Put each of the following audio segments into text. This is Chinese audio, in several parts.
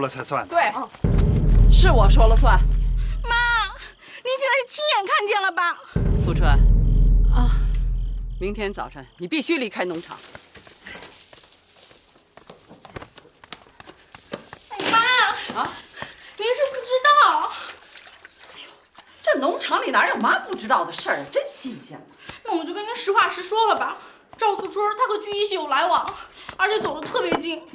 了才算。对，是我说了算。妈，您现在是亲眼看见了吧？苏春，啊，明天早晨你必须离开农场。妈，啊，您是不知道。这农场里哪有妈不知道的事儿啊？真新鲜。那我就跟您实话实说了吧。赵素春她和居一喜有来往，而且走得特别近。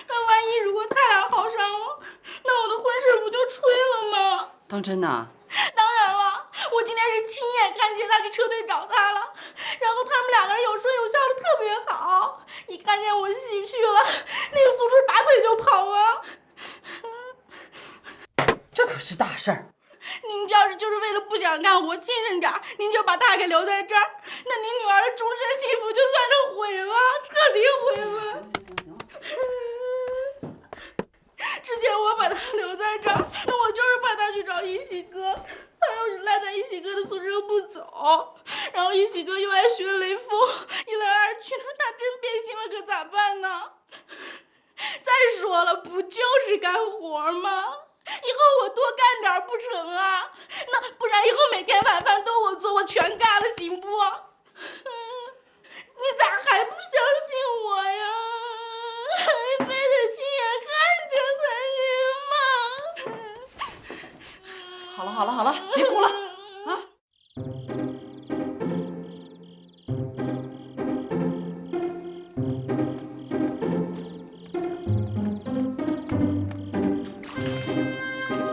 那万一如果他俩好上了，那我的婚事不就吹了吗？当真呐？当然了，我今天是亲眼看见他去车队找他了，然后他们两个人有说有笑的特别好。一看见我媳去了，那个苏春拔腿就跑了。这可是大事儿。您要是就是为了不想干活轻省点，您就把他给留在这儿，那您女儿的终身幸福就算是毁了，彻底毁了。之前我把他留在这儿，那我就是怕他去找一喜哥，他要是赖在一喜哥的宿舍不走，然后一喜哥又爱学雷锋，一来二去的，他真变心了，可咋办呢？再说了，不就是干活吗？以后我多干点不成啊？那不然以后每天晚饭都我做，我全干了，行不？你咋还不相信我呀？非得亲眼看见才行吗？好了，别哭了啊！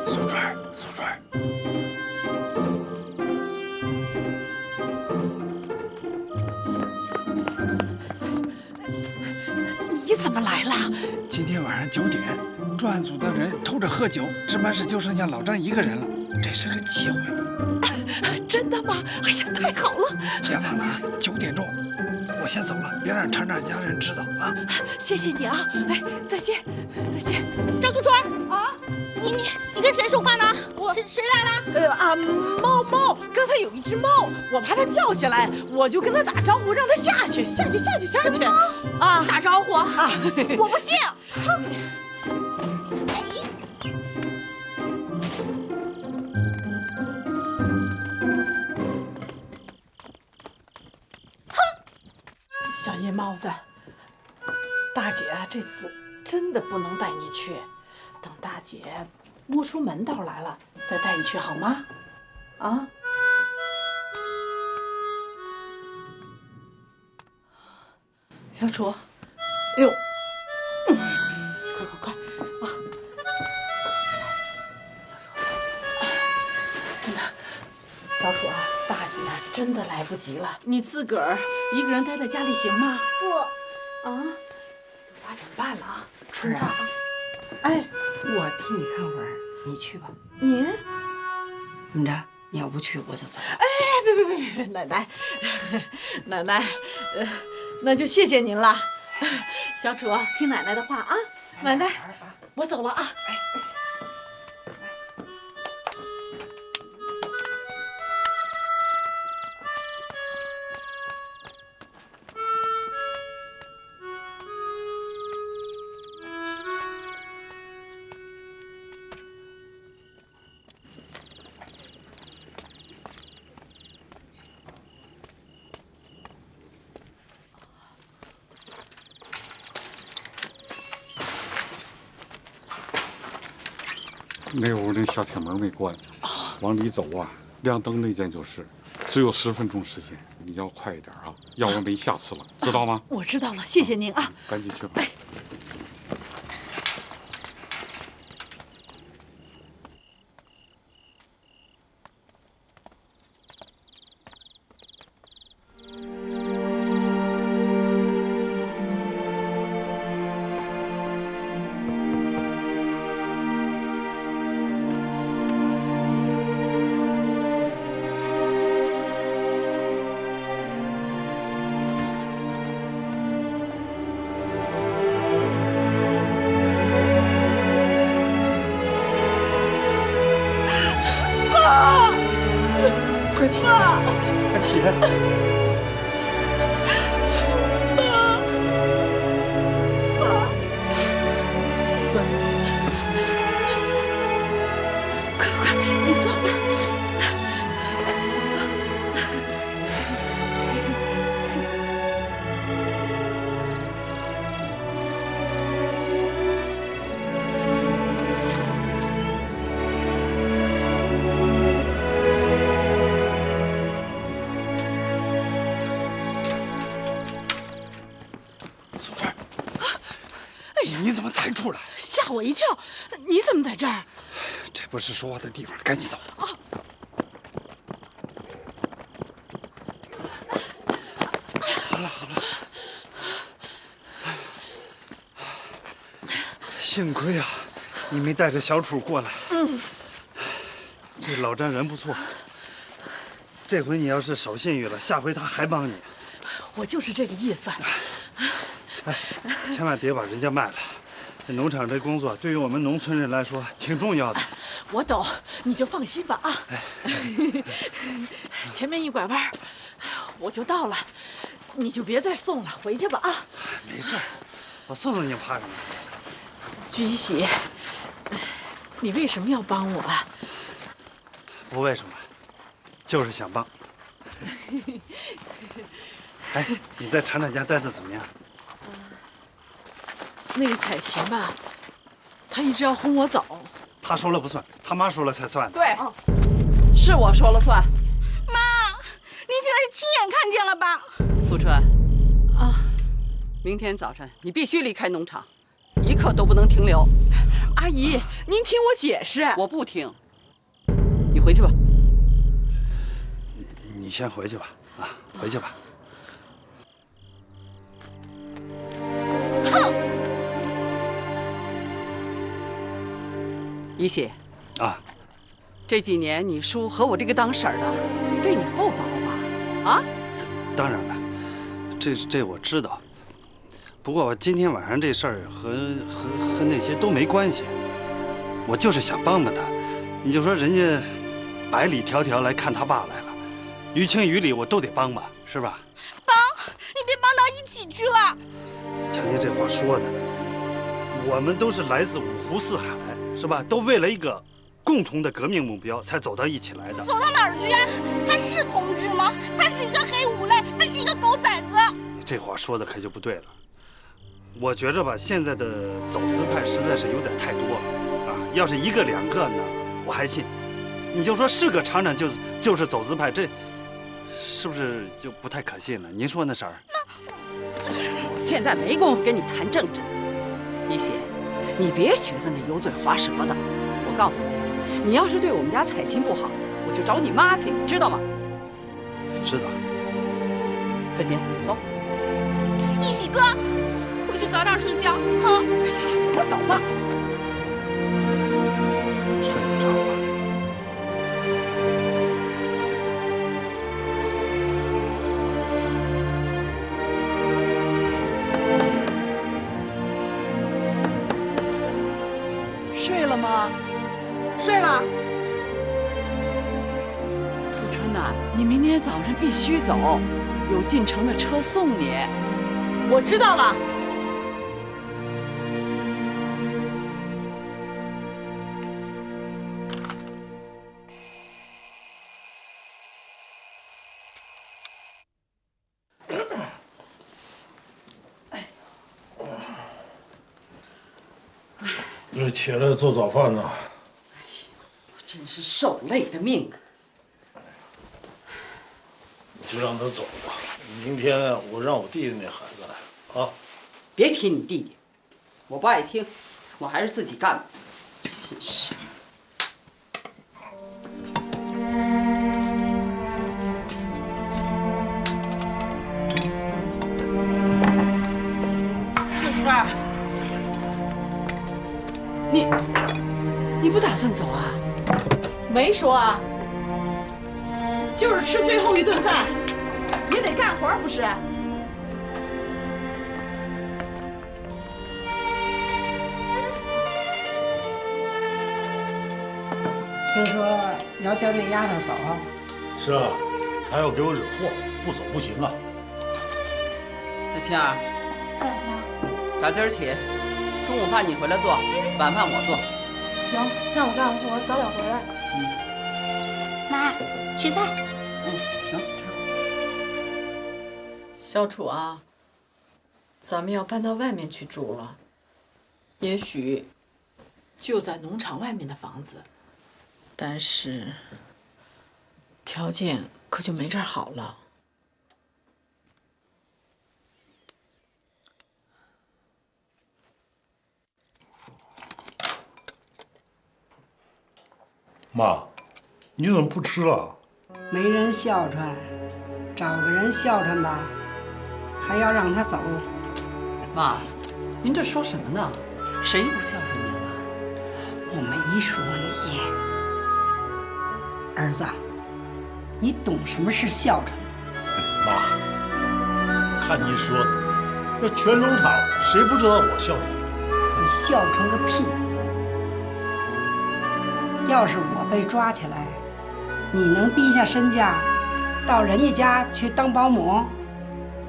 苏春，你怎么来了？今天晚上9点，专案组的人偷着喝酒，值班室就剩下老张一个人了，这是个机会。真的吗？哎呀，太好了！别忘了啊，9点钟，我先走了，别让厂长家人知道啊。谢谢你啊！哎，再见，再见。张素春啊，你跟谁说话呢？谁来了？猫，刚才有一只猫，我怕它掉下来，我就跟它打招呼，让它下去。啊，打招呼啊！我不信。小夜猫子，大姐这次真的不能带你去，等大姐摸出门道来了再带你去好吗？啊？小楚，哎呦，快啊！真的，小楚啊，大姐真的来不及了，你自个儿一个人待在家里行吗？不，啊，这8点半了啊，春儿啊，哎，我替你看会儿，你去吧。您，怎么着？你要不去，我就走了。哎，别，奶奶，那就谢谢您了。小楚，听奶奶的话啊，奶奶，我走了啊。那屋那小铁门没关，往里走啊，亮灯那间就是，只有10分钟时间，你要快一点啊，要不然没下次了，知道吗？我知道了，谢谢您啊。赶紧去吧。哎。快起来，快起来！一跳，你怎么在这儿？这不是说话的地方，赶紧走。好了好了，幸亏啊，你没带着小楚过来。这老张人不错，这回你要是守信誉了，下回他还帮你。我就是这个意思。哎，千万别把人家卖了。这农场这工作对于我们农村人来说挺重要的。我懂，你就放心吧啊。前面一拐弯，我就到了，你就别再送了，回去吧啊。没事，我送送你怕什么？居喜，你为什么要帮我啊？不为什么，就是想帮。哎，你在厂长家待的怎么样？那个彩琴吧，她一直要轰我走。他说了不算，他妈说了才算。对，是我说了算。妈，您现在是亲眼看见了吧？苏春，明天早晨你必须离开农场，一刻都不能停留。阿姨，您听我解释。我不听，你回去吧。你先回去吧，啊，回去吧。一喜，啊，这几年你叔和我这个当婶儿的对你不薄吧？啊？当然了，这我知道。不过今天晚上这事儿和那些都没关系，我就是想帮帮他。你就说人家百里迢迢来看他爸来了，于情于理我都得帮吧，是吧？帮，你别帮到一起去了。强爷这话说的，我们都是来自五湖四海，是吧？都为了一个共同的革命目标才走到一起来的。走到哪儿去啊？他是同志吗？他是一个黑五类，他是一个狗崽子。这话说的可就不对了。我觉着吧，现在的走资派实在是有点太多了啊！要是一个两个呢，我还信。你就说是个厂长就是走资派，这是不是就不太可信了？您说呢，婶儿？现在没工夫跟你谈政治，一喜，你别学着那油嘴滑舌的。我告诉你，你要是对我们家彩琴不好，我就找你妈去，知道吗？知道。彩琴，走。一喜哥，回去早点睡觉，哈。小琴，我走吧。睡得着吧？睡了吗？睡了。苏春呐，你明天早上必须走，有进城的车送你。我知道了。这起来做早饭呢。真是受累的命啊！你就让他走吧。明天啊，我让我弟弟那孩子来啊。别提你弟弟，我不爱听，我还是自己干吧。真是。素春，你不打算走啊？没说啊，就是吃最后一顿饭，也得干活不是？听说要叫那丫头走。是啊，还要给我惹祸，不走不行啊。小青儿，早今儿起，中午饭你回来做，晚饭我做。行，让我干活，早点回来。妈，吃菜。行，小楚啊，咱们要搬到外面去住了，也许就在农场外面的房子，但是条件可就没这儿好了。妈，你怎么不吃了？没人孝顺，找个人孝顺吧，还要让他走。妈，您这说什么呢？谁不孝顺您了？我没说你，儿子，你懂什么是孝顺？妈，看你说的，那全农场谁不知道我孝顺？你孝顺个屁！要是我被抓起来，你能低下身价到人家家去当保姆？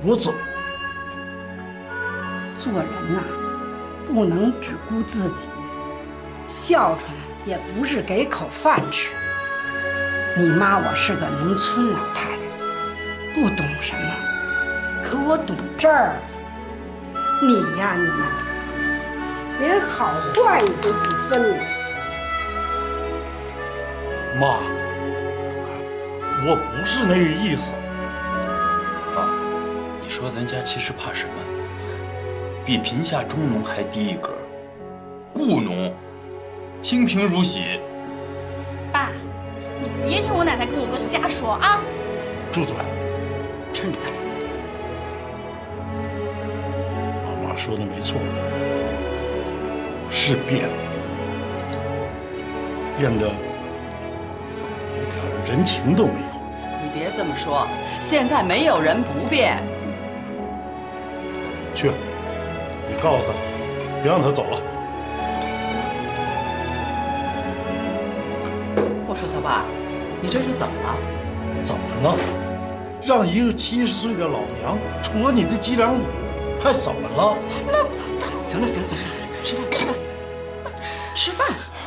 我走。做人呐，不能只顾自己，孝顺也不是给口饭吃。你妈我是个农村老太太，不懂什么，可我懂这儿。你呀，连好坏你都不分了。妈，我不是那个意思。妈，你说咱家其实怕什么？比贫下中农还低一格，雇农，清贫如洗。爸，你别听我奶奶跟我哥瞎说啊！住嘴！真的。妈妈说的没错，我是变了，变得一点人情都没有。你别这么说，现在没有人不变。去，你告诉他，别让他走了。我说他爸，你这是怎么了？怎么了？让一个70岁的老娘戳你的脊梁骨，还怎么了？行了，吃饭，吃饭。